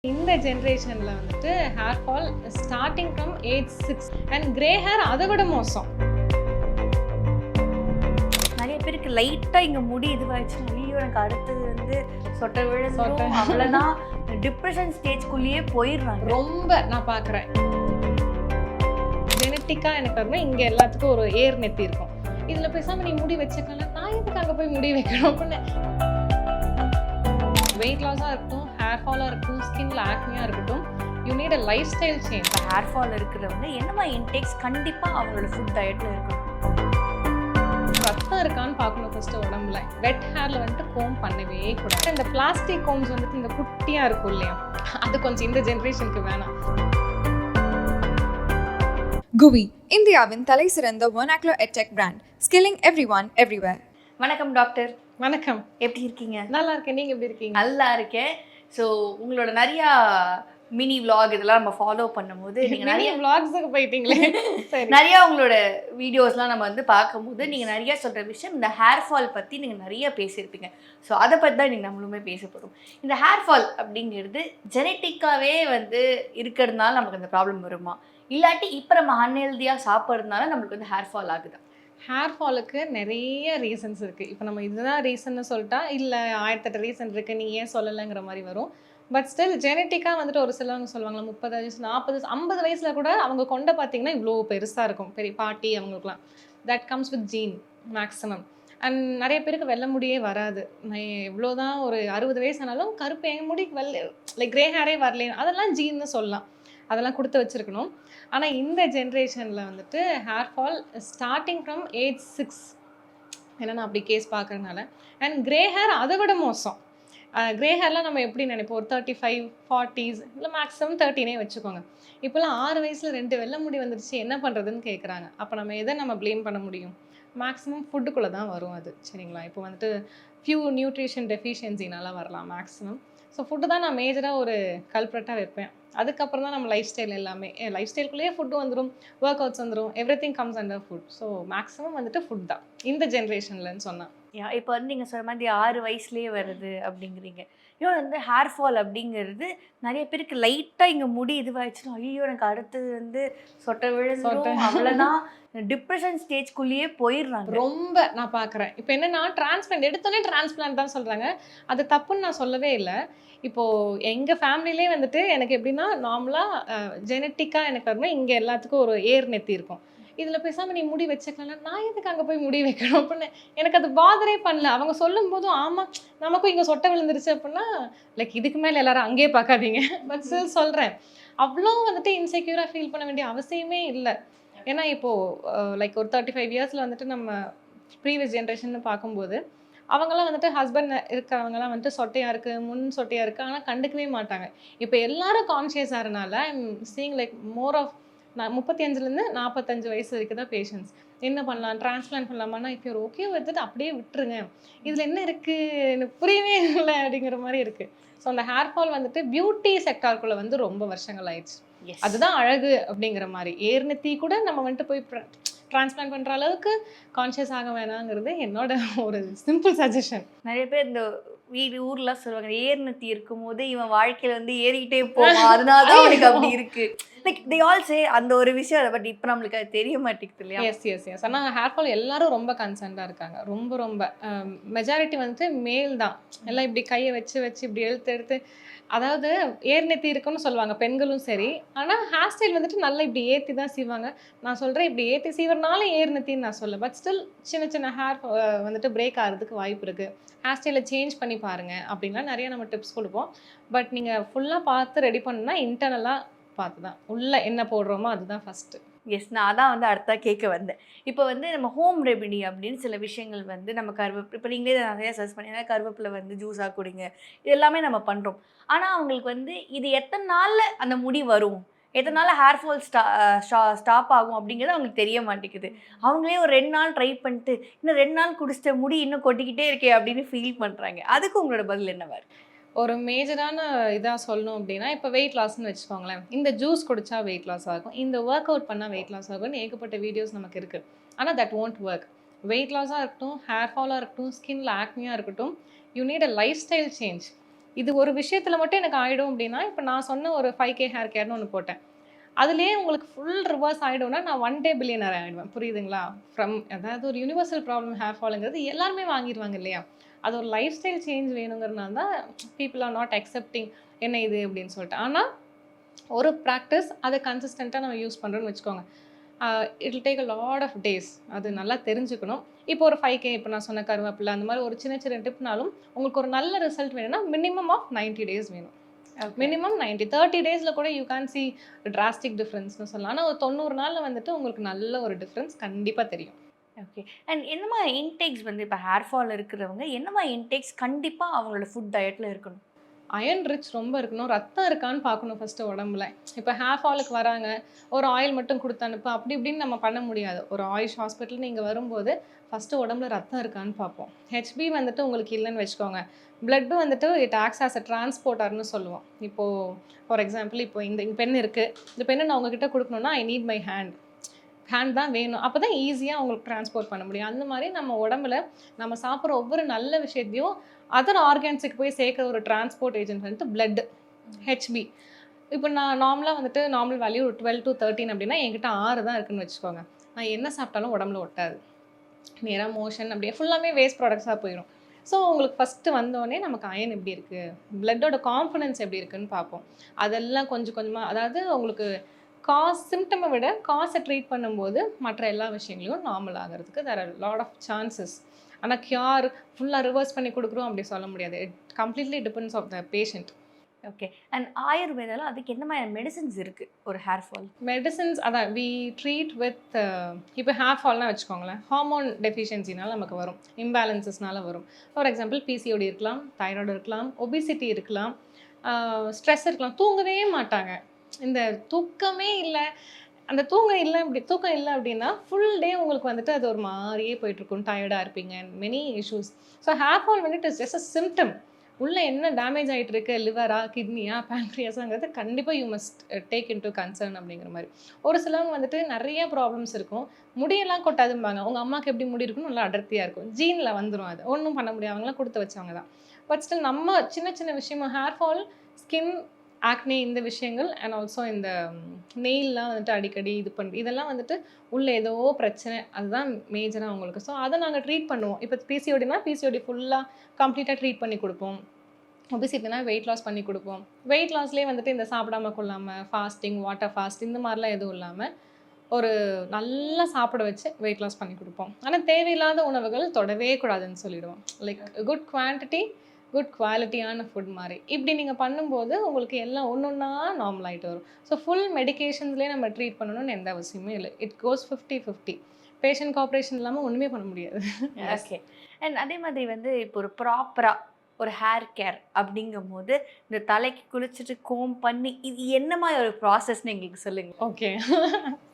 இந்த ஜென்ரேஷன்ல வந்துட்டு hair fall starting from age 6 and grey hair அதை விட மோசம். நிறைய பேருக்கு லைட்டாக இங்கே முடி இதுவாகிடுச்சுன்னா ஐயோ எனக்கு அடுத்தது வந்து சொட்டை விழுந்துடும் அவ்வளோதான் டிப்ரெஷன் ஸ்டேஜ்குள்ளேயே போயிடுறாங்க. ரொம்ப நான் பார்க்குறேன். ஜெனட்டிக்காக எனக்கு வந்து இங்கே எல்லாத்துக்கும் ஒரு ஏர் நெத்தி இருக்கும். இதில் பேசாமல் நீ முடி வச்சுக்கலாம், நான் எதுக்கு அங்கே போய் முடி வைக்கணும் அப்படின்னு. வெயிட் லாஸாக இருக்கட்டும், ஹேர் ஃபாலாக இருக்கட்டும், ஸ்கின்ல ஆக்னியாக இருக்கட்டும், you need a life style change. இப்போ ஹேர் ஃபால் இருக்கிறவங்க என்னமா இன்டேக்ஸ் கண்டிப்பாக அவங்களோட ஃபுட் டயட்டில் இருக்கணும். ரத்தம் இருக்கான்னு பார்க்கணும் ஃபர்ஸ்ட்டு உடம்புல. வெட் ஹேரில் வந்துட்டு கோம் பண்ணவே கூடாது. இந்த பிளாஸ்டிக் கோம்ஸ் வந்துட்டு இந்த குட்டியாக இருக்கும் இல்லையா, அது கொஞ்சம் இந்த ஜென்ரேஷனுக்கு வேணாம். குவி இந்தியாவின் தலை சிறந்த vernacular edtech brand, skilling everyone everywhere. வணக்கம் டாக்டர். வணக்கம், எப்படி இருக்கீங்க? நல்லா இருக்கேன். நீங்கள் எப்படி இருக்கீங்க? நல்லா இருக்கேன். ஸோ உங்களோட நிறையா மினி விளாக் இதெல்லாம் நம்ம ஃபாலோ பண்ணும்போது நீங்கள் நிறைய vlogsக்கு போயிட்டீங்களே. சரி, நிறையா உங்களோட வீடியோஸ்லாம் நம்ம வந்து பார்க்கும்போது நீங்கள் நிறையா சொல்கிற விஷயம் இந்த ஹேர் ஃபால் பற்றி நீங்கள் நிறைய பேசியிருப்பீங்க. ஸோ அதை பற்றி தான் நீங்கள் நம்மளுமே பேச போகிறோம். இந்த ஹேர் ஃபால் அப்படிங்கிறது ஜெனட்டிக்காகவே வந்து இருக்கிறதுனால நமக்கு அந்த ப்ராப்ளம் வருமா, இல்லாட்டி இப்போ நம்ம அன்ஹெல்தியாக சாப்பிட்றதுனால நம்மளுக்கு வந்து ஹேர் ஃபால் ஆகுதா? ஹேர் ஃபாலுக்கு நிறைய ரீசன்ஸ் இருக்குது. இப்போ நம்ம இதுதான் ரீசன்னு சொல்லிட்டா இல்லை 1008 ரீசன் இருக்குது, நீ ஏன் சொல்லலைங்கிற மாதிரி வரும். பட் ஸ்டில் ஜெனட்டிக்காக வந்துட்டு ஒரு சிலவங்க சொல்லுவாங்களா 30 வயசு 40 50 வயசில் கூட அவங்க கொண்ட பார்த்தீங்கன்னா இவ்வளோ பெருசாக இருக்கும், பெரிய பாட்டி அவங்களுக்குலாம். That comes with gene maximum. And நிறைய பேருக்கு வெள்ளை முடியே வராது. எவ்வளோதான் ஒரு 60 வயசு ஆனாலும் கருப்பு எங்கள் முடி லைக் கிரே ஹேரே வரல, அதெல்லாம் ஜீன்னு சொல்லலாம், அதெல்லாம் கொடுத்து வச்சுருக்கணும். ஆனால் இந்த ஜென்ரேஷனில் வந்துட்டு hair fall starting from age 6, ஏன்னா நான் அப்படி கேஸ் பார்க்குறதுனால. அண்ட் கிரே ஹேர் அதை விட மோசம். கிரே ஹேர்லாம் நம்ம எப்படி நினைப்போம், ஒரு 35 40s இல்லை மேக்ஸிமம் 13 வச்சுக்கோங்க. இப்போல்லாம் 6 வயசில் 2 வெள்ளை முடி வந்துருச்சு, என்ன பண்ணுறதுன்னு கேட்குறாங்க. அப்போ நம்ம எதை நம்ம ப்ளேம் பண்ண முடியும்? மேக்ஸிமம் ஃபுட்டுக்குள்ளே தான் வரும் அது, சரிங்களா? இப்போ வந்துட்டு ஃபியூ நியூட்ரிஷன் டெஃபிஷியன்சினால வரலாம் மேக்ஸிமம். ஸோ ஃபுட்டு தான் நான் மேஜராக ஒரு கல்ப்ரட்டாக வைப்பேன். அதுக்கப்புறம் தான் நம்ம லைஃப் ஸ்டைல் எல்லாமே. லைஃப் ஸ்டைலுக்குள்ளேயே ஃபுட்டு வந்துடும், ஒர்க் அவுட்ஸ் வந்துடும், every thing comes under food. So maximum வந்துட்டு ஃபுட் தான் இந்த ஜென்ரேஷன்லன்னு சொன்னால். இப்போ வந்து நீங்கள் சொன்ன மாதிரி 6 வயசுலேயே வருது அப்படிங்கிறீங்க. இன்னொன்று வந்து ஹேர் ஃபால் அப்படிங்கிறது நிறைய பேருக்கு லைட்டாக இங்கே முடி இதுவாகிடுச்சுன்னா ஐயோ எனக்கு அடுத்தது வந்து சொட்டை விழுந்துடும் அவ்வளோதான் டிப்ரெஷன் ஸ்டேஜ்குள்ளேயே போயிடுறாங்க. ரொம்ப நான் பார்க்குறேன். இப்போ என்னென்னா டிரான்ஸ்பிளான்ட் எடுத்தோடனே டிரான்ஸ்பிளான்ட் தான் சொல்கிறாங்க. அது தப்புன்னு நான் சொல்லவே இல்லை. இப்போது எங்கள் ஃபேமிலியிலே வந்துட்டு எனக்கு எப்படின்னா நார்மலாக ஜெனட்டிக்காக எனக்கு வரணும், இங்கே எல்லாத்துக்கும் ஒரு ஏர் நெத்தி இருக்கும். இதில் பேசாமல் நீ முடி வச்சுக்கலாம், நான் எதுக்கு அங்கே போய் முடி வைக்கணும் அப்படின்னு எனக்கு அது பாதரே பண்ணல. அவங்க சொல்லும் போதும் ஆமாம் நமக்கும் இங்கே சொட்டை விழுந்துருச்சு அப்படின்னா லைக் இதுக்கு மேலே எல்லாரும் அங்கேயே பார்க்காதீங்க. பட் ஸ்டில் சொல்கிறேன், அவ்வளோ வந்துட்டு இன்செக்யூராக ஃபீல் பண்ண வேண்டிய அவசியமே இல்லை. ஏன்னா இப்போது லைக் ஒரு 35 இயர்ஸில் வந்துட்டு நம்ம ப்ரீவியஸ் ஜென்ரேஷன் பார்க்கும்போது அவங்களாம் வந்துட்டு ஹஸ்பண்ட் இருக்கிறவங்கலாம் வந்துட்டு சொட்டையாக இருக்குது, முன் சொட்டையாக இருக்குது, ஆனால் கண்டுக்கவே மாட்டாங்க. இப்போ எல்லாரும் கான்ஷியஸ் ஆகிறனால I'm seeing like more of 35லேருந்து 45 வயசு வரைக்கும் தான் பேஷண்ட்ஸ். என்ன பண்ணலாம், டிரான்ஸ்பிளான்ட் பண்ணலாமான்னா இப்போ ஒரு ஓகே வந்துட்டு அப்படியே விட்டுருங்க, இதில் என்ன இருக்குது எனக்கு புரியவே இல்லை அப்படிங்கிற மாதிரி இருக்குது. ஸோ அந்த ஹேர் ஃபால் வந்துட்டு பியூட்டி செக்டாருக்குள்ளே வந்து ரொம்ப வருஷங்கள் ஆயிடுச்சு. அதுதான் அழகு அப்படிங்கிற மாதிரி. ஏர் நெத்தி கூட நம்ம வந்துட்டு போய் டிரான்ஸ்பிளான்ட் பண்ணுற அளவுக்கு கான்ஷியஸ் ஆக வேணாங்கிறது என்னோட ஒரு சிம்பிள் சஜஷன். நிறைய பேர் இந்த ஊர்லாம் சொல்லுவாங்க ஏர் நெத்தி இருக்கும் போது இவன் வாழ்க்கையில் வந்து ஏறிக்கிட்டே போவான், அதனால தான் அவனுக்கு அப்படி இருக்கு. லைக் தே ஆல் சே அந்த ஒரு விஷயம். பட் இப்போ நம்மளுக்கு அது தெரிய மாட்டேங்குது இல்லையா? எஸ் ஆனால் ஹேர் ஃபால் எல்லாரும் ரொம்ப கன்சர்ன்டாக இருக்காங்க. ரொம்ப மெஜாரிட்டி வந்துட்டு மேல் தான். எல்லாம் இப்படி கையை வச்சு இப்படி எடுத்து அதாவது ஏர் நெத்தி இருக்குன்னு சொல்லுவாங்க பெண்களும் சரி. ஆனால் ஹேர் ஸ்டைல் வந்துட்டு நல்லா இப்படி ஏற்றி தான் செய்வாங்க. நான் சொல்கிறேன் இப்படி ஏற்றி செய்வறனால ஏர் நெத்தின்னு நான் சொல்ல. பட் ஸ்டில் சின்ன ஹேர் வந்துட்டு பிரேக் ஆகிறதுக்கு வாய்ப்பு இருக்குது. ஹேர் ஸ்டைலை சேஞ்ச் பண்ணி பாருங்கள் அப்படின்லாம் நிறைய நம்ம டிப்ஸ் கொடுப்போம். பட் நீங்கள் ஃபுல்லாக பார்த்து ரெடி பண்ணுன்னா இன்டர்னலாக பார்த்து தான் உள்ளே என்ன போடுறோமோ அதுதான் ஃபஸ்ட்டு. எஸ், நான் அதான் வந்து அடுத்தா கேட்க வந்தேன். இப்போ வந்து நம்ம ஹோம் ரெமெடி அப்படின்னு சில விஷயங்கள் வந்து நம்ம இப்போ நீங்களே நிறையா சர்ச் பண்ணி கருவேப்பிலை வந்து ஜூஸாக குடிங்க, இது எல்லாமே நம்ம பண்ணுறோம். ஆனால் அவங்களுக்கு வந்து இது எத்தனை நாளில் அந்த முடி வரும், எத்தனை நாள் ஹேர் ஃபால் ஸ்டாப் ஆகும் அப்படிங்கிறது அவங்களுக்கு தெரிய மாட்டேங்குது. அவங்களே ஒரு 2 நாள் ட்ரை பண்ணிட்டு இன்னும் 2 நாள் குடிச்சிட்ட முடி இன்னும் கொட்டிக்கிட்டே இருக்கே அப்படின்னு ஃபீல் பண்ணுறாங்க. அதுக்கு உங்களோட பதில் என்னவா இருக்கு? ஒரு மேஜரான இதாக சொல்லணும் அப்படின்னா இப்போ வெயிட் லாஸ்ன்னு வச்சுக்கோங்களேன். இந்த ஜூஸ் குடித்தா வெயிட் லாஸ் ஆகும், இந்த ஒர்க் அவுட் பண்ணால் வெயிட் லாஸ் ஆகும்னு ஏகப்பட்ட வீடியோஸ் நமக்கு இருக்குது. ஆனால் தட் ஓன்ட் ஒர்க். வெயிட் லாஸாக இருக்கட்டும், ஹேர் ஃபாலாக இருக்கட்டும், ஸ்கின்ல ஆக்னியாக இருக்கட்டும், you need a life style change. இது ஒரு விஷயத்தில் மட்டும் எனக்கு ஆகிடும் அப்படின்னா, இப்போ நான் சொன்ன ஒரு 5K ஹேர் கேர்னு ஒன்று போட்டேன். அதுலேயே உங்களுக்கு ஃபுல் ரிவர்ஸ் ஆகிடும்னா நான் ஒன் டே பில்லியனர் ஆகிடுவேன். புரியுதுங்களா? அதாவது ஒரு யுனிவர்சல் ப்ராப்ளம் ஹேர் ஃபாலுங்கிறது எல்லாருமே வாங்கிடுவாங்க இல்லையா? அது ஒரு லைஃப் ஸ்டைல் சேஞ்ச் வேணுங்கிறனால தான் பீப்புள் ஆர் நாட் அக்செப்டிங் என்ன இது அப்படின்னு சொல்லிட்டு. ஆனால் ஒரு ப்ராக்டிஸ் அதை கன்சிஸ்டண்ட்டாக நம்ம யூஸ் பண்ணுறோன்னு வச்சுக்கோங்க. It will take a lot of days. அது நல்லா தெரிஞ்சுக்கணும். இப்போ ஒரு 5K இப்போ நான் சொன்ன கருவேப்பிலை அந்த மாதிரி ஒரு சின்ன சின்ன டிப்னாலும் உங்களுக்கு ஒரு நல்ல ரிசல்ட் வேணும்னா மினிமம் ஆஃப் 90 டேஸ் வேணும். மினிமம் 90 30 டேஸில் கூட யூ கேன் சி டிராஸ்டிக் டிஃப்ரென்ஸ்னு சொல்லலாம். ஆனால் ஒரு 90 நாளில் வந்துட்டு உங்களுக்கு நல்ல ஒரு டிஃப்ரென்ஸ் கண்டிப்பாக தெரியும். ஓகே. அண்ட் என்ன மாதிரி இன்டேக்ஸ் வந்து இப்போ ஹேர் ஃபால் இருக்கிறவங்க என்ன மாதிரி இன்டேக்ஸ் கண்டிப்பாக அவங்களோட ஃபுட் டயட்டில் இருக்கணும்? அயர்ன் ரிச் ரொம்ப இருக்கணும். ரத்தம் இருக்கான்னு பார்க்கணும் ஃபஸ்ட்டு உடம்புல. இப்போ ஹேர் ஃபாலுக்கு வராங்க, ஒரு ஆயில் மட்டும் கொடுத்து அனுப்பு அப்படி இப்படின்னு நம்ம பண்ண முடியாது. ஒரு ஆயுஷ் ஹாஸ்பிட்டல் நீங்கள் வரும்போது ஃபஸ்ட்டு உடம்புல ரத்தம் இருக்கான்னு பார்ப்போம். ஹெச்பி வந்துட்டு உங்களுக்கு இல்லைன்னு வச்சுக்கோங்க. பிளட்டு வந்துட்டு இட் ஆக்ஸ் ஆஸ் அ டிரான்ஸ்போர்ட்டர்னு சொல்லுவோம். இப்போது ஃபார் எக்ஸாம்பிள் இப்போ இந்த பென் இருக்குது. இந்த பெண்ணை நான் உங்ககிட்ட கொடுக்கணுன்னா ஐ நீட் மை ஹேண்ட் தான் வேணும். அப்போ தான் ஈஸியாக அவங்களுக்கு ட்ரான்ஸ்போர்ட் பண்ண முடியும். அந்த மாதிரி நம்ம உடம்புல நம்ம சாப்பிட்ற ஒவ்வொரு நல்ல விஷயத்தையும் அதர் ஆர்கான்ஸுக்கு போய் சேர்க்குற ஒரு டிரான்ஸ்போர்ட் ஏஜென்ட் வந்துட்டு பிளட், ஹெச்பி. இப்போ நான் நார்மலாக வந்துட்டு நார்மல் வேல்யூ ஒரு 12 to 13 அப்படின்னா என்கிட்ட 6 தான் இருக்குன்னு வச்சுக்கோங்க. நான் என்ன சாப்பிட்டாலும் உடம்புல ஒட்டாது. நேராக மோஷன் அப்படியே ஃபுல்லாமே வேஸ்ட் ப்ராடக்ட்ஸாக போயிடும். ஸோ உங்களுக்கு ஃபஸ்ட்டு வந்தோடனே நமக்கு அயன் எப்படி இருக்குது, பிளட்டோட கான்ஃபிடன்ஸ் எப்படி இருக்குன்னு பார்ப்போம். அதெல்லாம் கொஞ்சம் கொஞ்சமாக, அதாவது உங்களுக்கு சிம்டமை விட காசை ட்ரீட் பண்ணும்போது மற்ற எல்லா விஷயங்களையும் நார்மல் ஆகிறதுக்கு there are lot of chances. ஆனால் கியூர் ஃபுல்லாக ரிவர்ஸ் பண்ணி கொடுக்குறோம் அப்படி சொல்ல முடியாது. It completely depends of the patient. Okay. And ஆயுர்வேதாவில் அதுக்கு என்ன மாதிரி மெடிசன்ஸ் இருக்குது ஒரு ஹேர் ஃபால்? மெடிசன்ஸ் அதான் வி ட்ரீட் வித் இப்போ ஹேர் ஃபால்னால் வச்சுக்கோங்களேன், ஹார்மோன் டெஃபிஷியன்சினால நமக்கு வரும், இம்பேலன்சஸ்னால வரும். ஃபார் எக்ஸாம்பிள் பிசிஓடி இருக்கலாம், தைராய்டு இருக்கலாம், ஒபிசிட்டி இருக்கலாம், ஸ்ட்ரெஸ் இருக்கலாம், தூங்கவே மாட்டாங்க. இந்த தூக்கமே இல்லை, அந்த தூக்கம் இல்லை அப்படின்னா ஃபுல் டே உங்களுக்கு வந்துட்டு அது ஒரு மாதிரியே போயிட்டுருக்கும், டயர்டாக இருப்பீங்க, many issues. So hair fall வந்துட்டு இட்ஸ் ஜஸ்ட் அ சிம்டம். உள்ளே என்ன டேமேஜ் ஆகிட்டு இருக்கு, லிவரா, கிட்னியா, பேங்க்ரியாஸாங்கிறது கண்டிப்பாக you must take in to concern அப்படிங்கிற மாதிரி. ஒரு சிலவங்க வந்துட்டு நிறைய ப்ராப்ளம்ஸ் இருக்கும், முடியெல்லாம் கொட்டாதும்பாங்க. உங்கள் அம்மாவுக்கு எப்படி முடி இருக்குன்னு நல்லா அடர்த்தியாக இருக்கும், ஜீனில் வந்துடும், அது ஒன்றும் பண்ண முடியாது, அவங்களாம் கொடுத்து வச்சவங்க தான். பட் ஸ்டில் நம்ம சின்ன சின்ன விஷயமா ஹேர் ஃபால், ஸ்கின் ஆக்னே இந்த விஷயங்கள் அண்ட் ஆல்சோ இந்த நெயில்லாம் வந்துட்டு அடிக்கடி இது இதெல்லாம் வந்துட்டு உள்ளே ஏதோ பிரச்சனை, அதுதான் மேஜராக அவங்களுக்கு. ஸோ அதை நாங்கள் ட்ரீட் பண்ணுவோம். இப்போ பிசிஓடினா பிசிஓடி ஃபுல்லாக கம்ப்ளீட்டாக ட்ரீட் பண்ணி கொடுப்போம். ஒபிசிட்டினா வெயிட் லாஸ் பண்ணி கொடுப்போம். வெயிட் லாஸ்லேயே வந்துட்டு இந்த சாப்பிடாம கொள்ளாமல் ஃபாஸ்டிங், வாட்டர் ஃபாஸ்ட் இந்த மாதிரிலாம் எதுவும் இல்லாமல் ஒரு நல்லா சாப்பிட வச்சு வெயிட் லாஸ் பண்ணி கொடுப்போம். ஆனால் தேவையில்லாத உணவுகள் தொடவே கூடாதுன்னு சொல்லிடுவோம். லைக் குட் குவான்டிட்டி, குட் குவாலிட்டியான ஃபுட் மாதிரி. இப்படி நீங்கள் பண்ணும்போது உங்களுக்கு எல்லாம் ஒன்று ஒன்றா நார்மல் ஆகிட்டு வரும். ஸோ ஃபுல் மெடிக்கேஷன்ஸ்லேயே நம்ம ட்ரீட் பண்ணணும்னு எந்த அவசியமே இல்லை. It goes 50-50. பேஷண்ட் கோஆப்ரேஷன் இல்லாமல் ஒன்றுமே பண்ண முடியாது. ஓகே. அண்ட் அதே மாதிரி வந்து இப்போ ஒரு ப்ராப்பராக ஒரு ஹேர் கேர் அப்படிங்கும்போது இந்த தலைக்கு குளிச்சுட்டு கோம் பண்ணி இது என்ன மாதிரி ஒரு ப்ராசஸ்ன்னு எங்களுக்கு சொல்லுங்கள். ஓகே.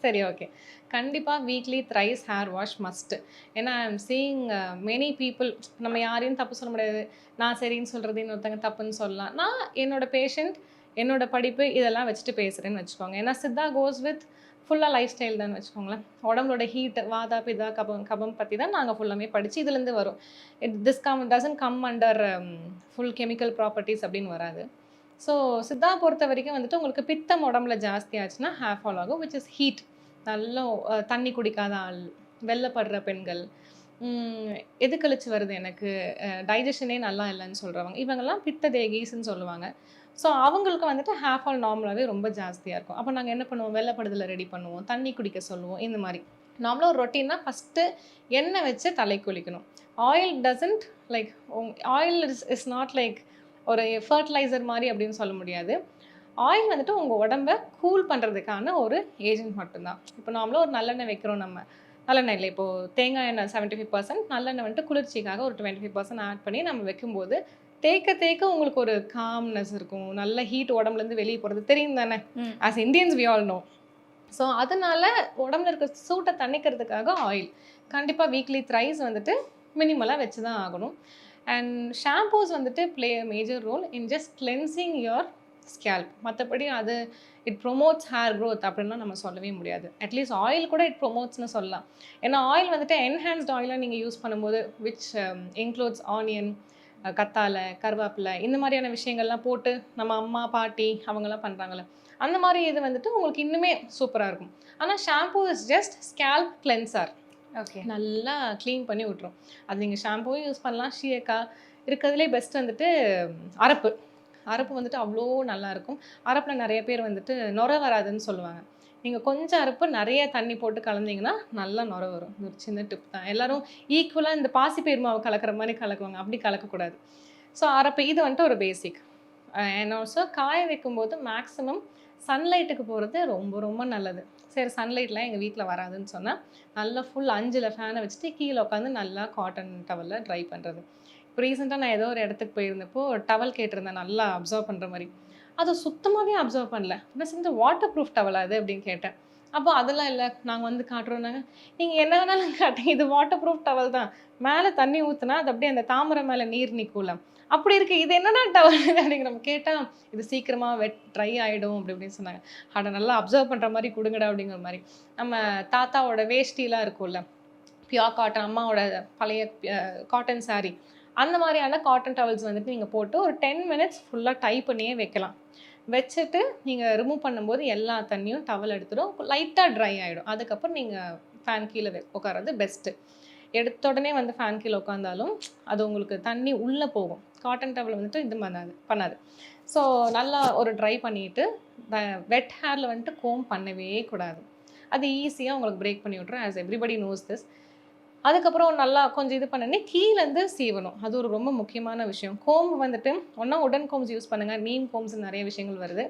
சரி, ஓகே. கண்டிப்பாக weekly thrice hair wash must. ஏன்னா I am seeing many people, நம்ம யாரையும் தப்பு சொல்ல முடியாது. நான் சரின்னு சொல்கிறது இன்னொருத்தங்க தப்புன்னு சொல்லலாம். நான் என்னோடய பேஷண்ட், என்னோடய படிப்பு இதெல்லாம் வச்சுட்டு பேசுகிறேன்னு வச்சுக்கோங்க. ஏன்னா சித்தா கோஸ் வித் ஃபுல்லாக லைஃப் ஸ்டைல் தான் வச்சுக்கோங்களேன். உடம்போட ஹீட், வாதா பிதா கபம் பற்றி தான் நாங்கள் ஃபுல்லாமே படித்து இதுலேருந்து வரும். This doesn't come under full chemical properties அப்படின்னு வராது. ஸோ சித்தா பொறுத்த வரைக்கும் வந்துட்டு உங்களுக்கு பித்தம் உடம்புல ஜாஸ்தி ஆச்சுன்னா ஹேர் ஃபால் ஆகும், விச் இஸ் ஹீட். நல்லா தண்ணி குடிக்காத ஆள், வெள்ளைப்படுற பெண்கள், எது கழிச்சு வருது எனக்கு, டைஜஷனே நல்லா இல்லைன்னு சொல்கிறவங்க, இவங்கெல்லாம் பித்த தேகீஸ்ன்னு சொல்லுவாங்க. ஸோ அவங்களுக்கு வந்துட்டு ஹேர் ஃபால் நார்மலாகவே ரொம்ப ஜாஸ்தியாக இருக்கும். அப்போ நாங்கள் என்ன பண்ணுவோம், வெள்ளைப்படுதலை ரெடி பண்ணுவோம், தண்ணி குடிக்க சொல்லுவோம். இந்த மாதிரி நார்மலாக ஒரு ரொட்டீன்னா ஃபஸ்ட்டு எண்ணெய் வச்சு தலை குளிக்கணும். Oil doesn't like, oil is not like ஒரு ஃபர்டிலைசர் மாதிரி அப்படின்னு சொல்ல முடியாது. ஆயில் வந்துட்டு உங்கள் உடம்பை கூல் பண்ணுறதுக்கான ஒரு ஏஜென்ட் மட்டும்தான். இப்போ நார்மலாக ஒரு நல்லெண்ணெய் வைக்கிறோம், நம்ம நல்லெண்ணெய் இல்லை, இப்போது தேங்காய் எண்ணெய் 75%, நல்லெண்ணெய் வந்துட்டு குளிர்ச்சிக்காக ஒரு 25% ஆட் பண்ணி நம்ம வைக்கும்போது தேக்க உங்களுக்கு ஒரு காம்னஸ் இருக்கும், நல்ல ஹீட் உடம்புலேருந்து வெளியே போகிறது தெரியும் தானே. As Indians we all know. So அதனால உடம்புல இருக்கிற சூட்டை தணிக்கிறதுக்காக ஆயில் கண்டிப்பாக வீக்லி த்ரைஸ் வந்துட்டு மினிமலாக வச்சு தான் ஆகணும். அண்ட் ஷாம்பூஸ் வந்துட்டு play a major role in just cleansing your scalp. மற்றபடி அது இட் ப்ரொமோட்ஸ் ஹேர் க்ரோத் அப்படின்லாம் நம்ம சொல்லவே முடியாது. அட்லீஸ்ட் ஆயில் கூட இட் ப்ரொமோட்ஸ்னு சொல்லலாம். ஏன்னா ஆயில் வந்துட்டு என்ஹான்ஸ்ட் ஆயிலாக நீங்கள் யூஸ் பண்ணும்போது விச் இன்க்ளூட்ஸ் ஆனியன், கத்தாழை, கருவேப்பிலை இந்த மாதிரியான விஷயங்கள்லாம் போட்டு நம்ம அம்மா, பாட்டி அவங்கலாம் பண்ணுறாங்கல்ல, அந்த மாதிரி இது வந்துட்டு உங்களுக்கு இன்னுமே சூப்பராக இருக்கும். ஆனால் shampoo is just scalp cleanser. Okay. நல்லா க்ளீன் பண்ணி விட்டுரும். அது நீங்கள் ஷாம்பூவும் யூஸ் பண்ணலாம். ஷீயக்காய் இருக்கிறதுலே பெஸ்ட் வந்துட்டு அரப்பு. அரப்பு வந்துட்டு அவ்வளோ நல்லாயிருக்கும். அரப்பில் நிறைய பேர் வந்துட்டு நுரை வராதுன்னு சொல்லுவாங்க. நீங்கள் கொஞ்சம் அரப்பு நிறைய தண்ணி போட்டு கலந்தீங்கன்னா நல்லா நுரை வரும். இது ஒரு சின்ன டிப் தான். எல்லாரும் ஈக்குவலாக இந்த பாசிப்பயிறு மாவு கலக்கிற மாதிரி கலக்குவாங்க. அப்படி கலக்கக்கூடாது. ஸோ அரப்பு இது வந்துட்டு ஒரு பேசிக். அண்ட் ஆல்சோ காய வைக்கும்போது மேக்ஸிமம் சன்லைட்டுக்கு போகிறது ரொம்ப ரொம்ப நல்லது. சரி சன்லைட்லாம் எங்கள் வீட்டில் வராதுன்னு சொன்னால் நல்லா ஃபுல் 5ல் ஃபேனை வச்சுட்டு கீழே உட்காந்து நல்லா காட்டன் டவலில் ட்ரை பண்ணுறது. இப்போ ரீசெண்டாக நான் ஏதோ ஒரு இடத்துக்கு போயிருந்தப்போ டவல் கேட்டிருந்தேன் நல்லா அப்சர்வ் பண்ணுற மாதிரி. அது சுத்தமாகவே அப்சர்வ் பண்ணல. என்ன செஞ்ச வாட்டர் ப்ரூஃப் டவலா அது அப்படின்னு கேட்டேன். அப்போ அதெல்லாம் இல்லை நாங்கள் வந்து காட்டுறோன்னாங்க. நீங்கள் என்ன வேணாலும் காட்டுங்க, இது வாட்டர் ப்ரூஃப் டவல் தான். மேலே தண்ணி ஊற்றுனா அது அப்படியே அந்த தாமரை மேலே நீர் நிற்கும்ல, அப்படி இருக்குது. இது என்னன்னா டவல் அப்படிங்கிற நம்ம கேட்டால் இது சீக்கிரமாக ட்ரை ஆகிடும் அப்படி இப்படின்னு சொன்னாங்க. அதை நல்லா அப்சர்வ் பண்ணுற மாதிரி கொடுங்கடா அப்படிங்கிற மாதிரி. நம்ம தாத்தாவோட வேஷ்டிலாம் இருக்கும்ல, பியோர் காட்டன், அம்மாவோட பழைய காட்டன் சாரீ, அந்த மாதிரியான காட்டன் டவல்ஸ் வந்துட்டு நீங்கள் போட்டு ஒரு 10 மினிட்ஸ் ஃபுல்லாக டை பண்ணியே வைக்கலாம். வச்சுட்டு நீங்கள் ரிமூவ் பண்ணும்போது எல்லா தண்ணியும் டவல் எடுத்துடும். லைட்டாக ட்ரை ஆகிடும். அதுக்கப்புறம் நீங்கள் ஃபேன் கீழே உட்கார்றது பெஸ்ட்டு. எடுத்த உடனே வந்து ஃபேன் கீழே உட்காந்தாலும் அது உங்களுக்கு தண்ணி உள்ளே போகும். காட்டன் டவல் வந்துட்டு இது பண்ணாது. ஸோ நல்லா ஒரு ட்ரை பண்ணிவிட்டு வெட் ஹேரில் வந்துட்டு கோம் பண்ணவே கூடாது. அது ஈஸியாக உங்களுக்கு பிரேக் பண்ணி விட்ரும். As everybody knows this. அதுக்கப்புறம் நல்லா கொஞ்சம் இது பண்ணனே கீழேருந்து சீவணும். அது ஒரு ரொம்ப முக்கியமான விஷயம். கோம்பு வந்துட்டு ஒன்றா உடன் கோம்ஸ் யூஸ் பண்ணுங்கள். நீம் கோம்ஸ் நிறைய விஷயங்கள் வருது.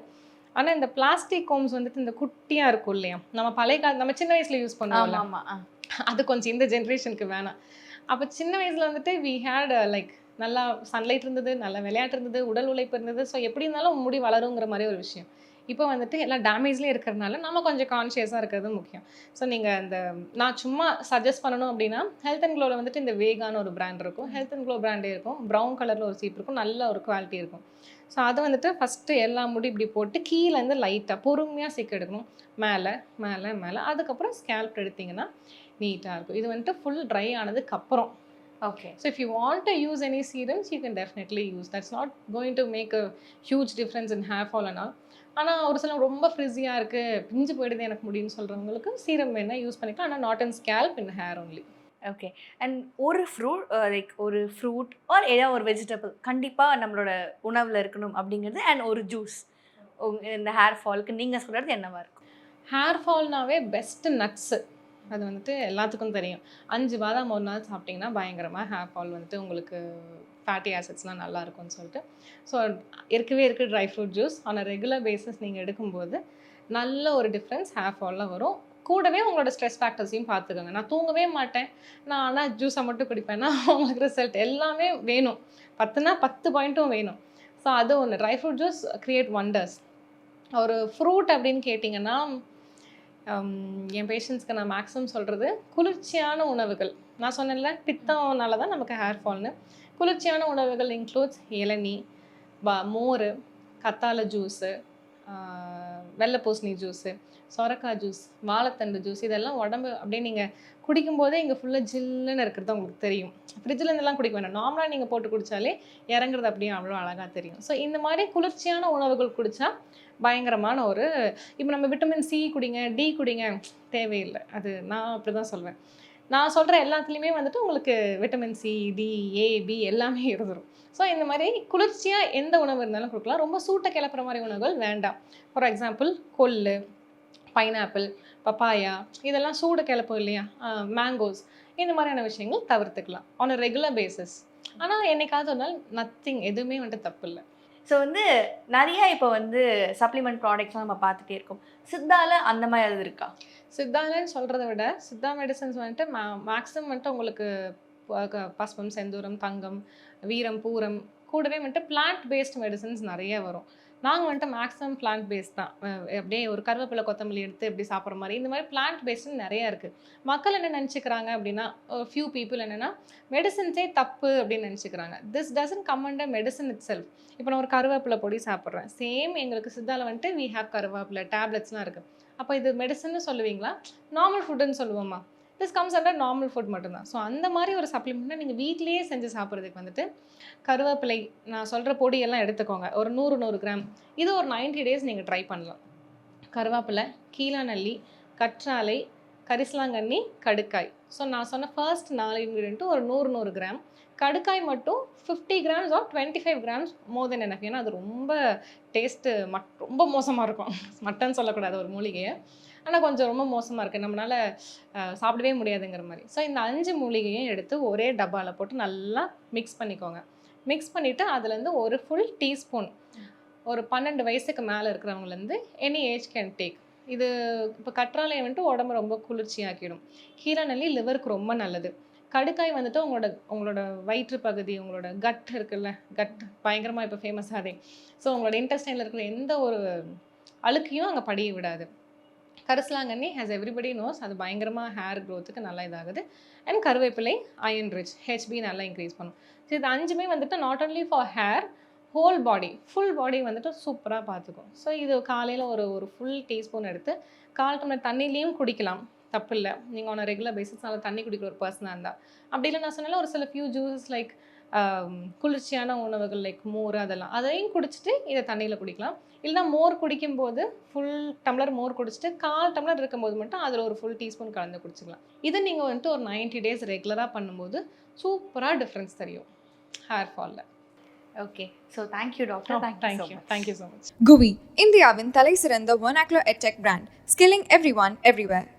ஆனால் இந்த பிளாஸ்டிக் கோம்ஸ் வந்துட்டு இந்த குட்டியாக இருக்கும் இல்லையா, நம்ம பழைய கால நம்ம சின்ன வயசில் யூஸ் பண்ணுவோம்ல, அது கொஞ்சம் இந்த ஜென்ரேஷனுக்கு வேணாம். அப்போ சின்ன வயசில் வந்துட்டு வி ஹேட் லைக் நல்லா சன்லைட் இருந்தது, நல்லா விளையாட்டு இருந்தது, உடல் உழைப்பு இருந்தது. ஸோ எப்படி இருந்தாலும் முடி வளருங்கிற மாதிரி ஒரு விஷயம். இப்போ வந்துட்டு எல்லாம் டேமேஜ்லேயே இருக்கிறதுனால நம்ம கொஞ்சம் கான்ஷியஸாக இருக்கிறது முக்கியம். ஸோ நீங்கள் இந்த நான் சும்மா சஜஸ்ட் பண்ணணும் அப்படின்னா ஹெல்த் அண்ட் க்ளோவில் வந்துட்டு இந்த வேகான ஒரு பிராண்ட் இருக்கும். ஹெல்த் அண்ட் க்ளோ பிராண்டே இருக்கும். ப்ரௌன் கலரில் ஒரு சீப் இருக்கும். நல்ல ஒரு குவாலிட்டி இருக்கும். ஸோ அது வந்துட்டு ஃபஸ்ட்டு எல்லா முடி இப்படி போட்டு கீழேருந்து லைட்டாக பொறுமையாக சிக்க எடுக்கணும். மேலே மேலே மேலே அதுக்கப்புறம் ஸ்கேல்ப் எடுத்திங்கன்னா நீட்டாக இருக்கும். இது வந்துட்டு ஃபுல் ட்ரை ஆனதுக்கப்புறம். Okay. So if you want to use any serums, you can definitely use. That's not going to make a huge difference in hair fall and all. ஆனால் ஒரு சில ரொம்ப ஃப்ரிஸியாக இருக்குது, பிஞ்சு போயிடுது எனக்கு முடியும்னு சொல்கிறவங்களுக்கு சீரம் வேணால் யூஸ் பண்ணிக்கலாம். ஆனால் not in scalp, in hair only. Okay. And ஒரு ஒரு ஃப்ரூட் ஆர் ஏதாவது ஒரு வெஜிடபிள் கண்டிப்பாக நம்மளோட உணவில் இருக்கணும் அப்படிங்கிறது. அண்ட் ஒரு ஜூஸ் இந்த ஹேர் ஃபாலுக்கு நீங்கள் சொல்கிறது என்னவா இருக்கும்? ஹேர் ஃபால்னாவே பெஸ்ட்டு நட்ஸு. அது வந்துட்டு எல்லாத்துக்கும் தெரியும். 5 பாதாம் ஒரு நாள் சாப்பிட்டிங்கன்னா பயங்கரமாக ஹேர் ஃபால் வந்துட்டு உங்களுக்கு ஃபேட்டி ஆசிட்ஸ்லாம் நல்லா இருக்கும்னு சொல்லிட்டு. ஸோ இருக்கவே இருக்குது dry fruit juice. On a regular basis நீங்கள் எடுக்கும்போது நல்ல ஒரு டிஃப்ரென்ஸ் ஹேர் ஃபாலில் வரும். கூடவே உங்களோட ஸ்ட்ரெஸ் ஃபேக்டர்ஸையும் பார்த்துக்கோங்க. நான் தூங்கவே மாட்டேன், நான் ஆனால் ஜூஸை மட்டும் குடிப்பேன்னா உங்களுக்கு ரிசல்ட் எல்லாமே வேணும். 10னா 10 பாயிண்ட்டும் வேணும். ஸோ அது ஒன்று. Dry fruit juice create wonders. ஒரு ஃப்ரூட் அப்படின்னு கேட்டிங்கன்னா என் பேஷண்ட்ஸ்க்கு நான் மேக்ஸிமம் சொல்கிறது குளிர்ச்சியான உணவுகள். நான் சொன்னேன்ல பித்தம்னால தான் நமக்கு ஹேர் ஃபால்னு. குளிர்ச்சியான உணவுகள் இன்க்ளூட்ஸ் இளநீ, மோர், கத்தாழை ஜூஸு, வெள்ளை பூசணி ஜூஸு, சொரக்காய் ஜூஸ், வாழைத்தண்டு ஜூஸ், இதெல்லாம் உடம்பு அப்படியே நீங்கள் குடிக்கும்போதே இங்கே ஃபுல்லாக ஜில்லுன்னு இருக்கிறது உங்களுக்கு தெரியும். ஃப்ரிட்ஜில் இருந்தெல்லாம் குடிக்க வேண்டாம். நார்மலாக நீங்கள் போட்டு குடித்தாலே இறங்குறது அப்படியே அவ்வளோ அழகாக தெரியும். ஸோ இந்த மாதிரி குளிர்ச்சியான உணவுகள் குடித்தா பயங்கரமான ஒரு இப்போ நம்ம விட்டமின் சி குடிங்க, டி குடிங்க தேவையில்லை. அது நான் அப்படி தான் சொல்வேன். நான் சொல்கிற எல்லாத்துலேயுமே வந்துட்டு உங்களுக்கு விட்டமின் சி, டி, ஏ, பி எல்லாமே இருந்துடும். ஸோ இந்த மாதிரி குளிர்ச்சியாக எந்த உணவு இருந்தாலும் கொடுக்கலாம். ரொம்ப சூட்டை கிளப்புற மாதிரி உணவுகள் வேண்டாம். ஃபார் எக்ஸாம்பிள் கொள்ளு, பைனாப்பிள், பப்பாயா இதெல்லாம் சூடு கிளப்பும் இல்லையா, மேங்கோஸ், இந்த மாதிரியான விஷயங்கள் தவிர்த்துக்கலாம் ஆன் அ ரெகுலர் பேசிஸ். ஆனால் என்னைக்காவது ஒரு நாள் நத்திங், எதுவுமே வந்துட்டு தப்பு இல்லை. ஸோ வந்து நிறைய இப்போ வந்து சப்ளிமெண்ட் ப்ராடக்ட்ஸ்லாம் நம்ம பார்த்துட்டே இருக்கோம். சித்தால அந்த மாதிரி எதாவது இருக்கா? சித்தாலன்னு சொல்கிறத விட சித்தா மெடிசன்ஸ் வந்துட்டு மேக்ஸிமம் வந்துட்டு உங்களுக்கு பஸ்பம், செந்தூரம், தங்கம், வீரம், பூரம், கூடவே வந்துட்டு பிளான்ட் பேஸ்ட் மெடிசன்ஸ் நிறைய வரும். நாங்கள் வந்துட்டு மேக்ஸிமம் பிளான்ட் பேஸ்ட் தான். அப்படியே ஒரு கருவேப்பிலை, கொத்தமல்லி எடுத்து எப்படி சாப்பிட்ற மாதிரி இந்த மாதிரி பிளான்ட் பேஸ்ட்னு நிறையா இருக்குது. மக்கள் என்ன நினச்சிக்கிறாங்க அப்படின்னா, ஃபியூ பீப்புள் என்னென்னா மெடிசன்ஸே தப்பு அப்படின்னு நினச்சிக்கிறாங்க. This doesn't come under medicine itself. இப்போ நான் ஒரு கருவேப்பிலை பொடி சாப்பிட்றேன், சேம் எங்களுக்கு சித்தால வந்துட்டு வி ஹேவ் கருவேப்பிலை டேப்லெட்ஸ்லாம் இருக்குது. அப்போ இது மெடிசன்னு சொல்லுவீங்களா, நார்மல் ஃபுட்டுன்னு சொல்லுவோமா? This comes under normal food மட்டும்தான். ஸோ அந்த மாதிரி ஒரு சப்ளிமெண்ட்டை நீங்கள் வீட்டிலேயே செஞ்சு சாப்பிட்றதுக்கு வந்துட்டு கருவேப்பிலை நான் சொல்கிற பொடியெல்லாம் எடுத்துக்கோங்க. ஒரு 100 கிராம். இது ஒரு 90 டேஸ் நீங்கள் ட்ரை பண்ணலாம். கருவேப்பிலை, கீழாநெல்லி, கற்றாழை, கரிசலாங்கண்ணி, கடுக்காய். ஸோ நான் சொன்ன ஃபர்ஸ்ட் 4 இன்க்ரீடியண்ட்டும் ஒரு 100 கிராம். கடுக்காய் மட்டும் 50 கிராம்ஸ் ஆர் 25 கிராம்ஸ் மோர் தென் எனஃப். ஏன்னா அது ரொம்ப டேஸ்ட்டு ரொம்ப மோசமாக இருக்கும். மட்டன் சொல்லக்கூடாது ஒரு மூலிகையை, ஆனால் கொஞ்சம் ரொம்ப மோசமாக இருக்குது, நம்மளால் சாப்பிடவே முடியாதுங்கிற மாதிரி. ஸோ இந்த 5 மூலிகையும் எடுத்து ஒரே டப்பாவில் போட்டு நல்லா மிக்ஸ் பண்ணிக்கோங்க. மிக்ஸ் பண்ணிவிட்டு அதுலேருந்து ஒரு ஃபுல் டீஸ்பூன், ஒரு 12 வயசுக்கு மேலே இருக்கிறவங்கலேருந்து எனி ஏஜ் கேன் டேக். இது இப்போ கற்றாழை வந்துட்டு உடம்பு ரொம்ப குளிர்ச்சியாக்கிடும். கீழாநெல்லி லிவருக்கு ரொம்ப நல்லது. கடுக்காய் வந்துட்டு உங்களோட வயிற்று பகுதி, உங்களோட கட் இருக்குல்ல, கட் பயங்கரமாக இப்போ ஃபேமஸ் ஆகுது. ஸோ உங்களோட இன்டெஸ்டைனில் இருக்கிற எந்த ஒரு அழுக்கையும் அங்கே படிய விடாது. கரிசலாங்கண்ணி ஹேஸ் எவ்ரிபடி நோஸ், அது பயங்கரமாக ஹேர் க்ரோத்துக்கு நல்லா இதாகுது. அண்ட் கருவேப்பிலை அயன் ரிச், ஹெச்பி நல்லா இன்க்ரீஸ் பண்ணும். ஸோ இது 5மே வந்துட்டு not only for hair, whole body, full body வந்துட்டு சூப்பராக பார்த்துக்கும். ஸோ இது காலையில் ஒரு ஃபுல் டீஸ்பூன் எடுத்து 1/4 டம்ளர் தண்ணிலையும் குடிக்கலாம், தப்பு இல்லை. நீங்கள் ஆன் ரெகுலர் பேசிஸ் நல்லா தண்ணி குடிக்கிற ஒரு பர்சனாக இருந்தால். அப்படி இல்லை நான் சொன்னால ஒரு சில ஃபியூ ஜூஸஸ் லைக் குளிர்ச்சியான உணவுகள் லைக் மோர் அதையும் குடிச்சிட்டு இதை தண்ணியில் குடிக்கலாம். இல்லைனா மோர் குடிக்கும்போது ஃபுல் டம்ளர் மோர் குடிச்சிட்டு 1/4 டம்ளர் இருக்கும்போது மட்டும் அதில் ஒரு ஃபுல் டீஸ்பூன் கலந்து குடிச்சிக்கலாம். இது நீங்கள் வந்துட்டு ஒரு 90 டேஸ் ரெகுலராக பண்ணும்போது சூப்பராக டிஃப்ரென்ஸ் தெரியும் ஹேர் ஃபாலில். Okay, so thank you doctor. Thank you so much. GUVI, இந்தியாவின் தலைசிறந்த vernacular edtech brand, skilling everyone everywhere.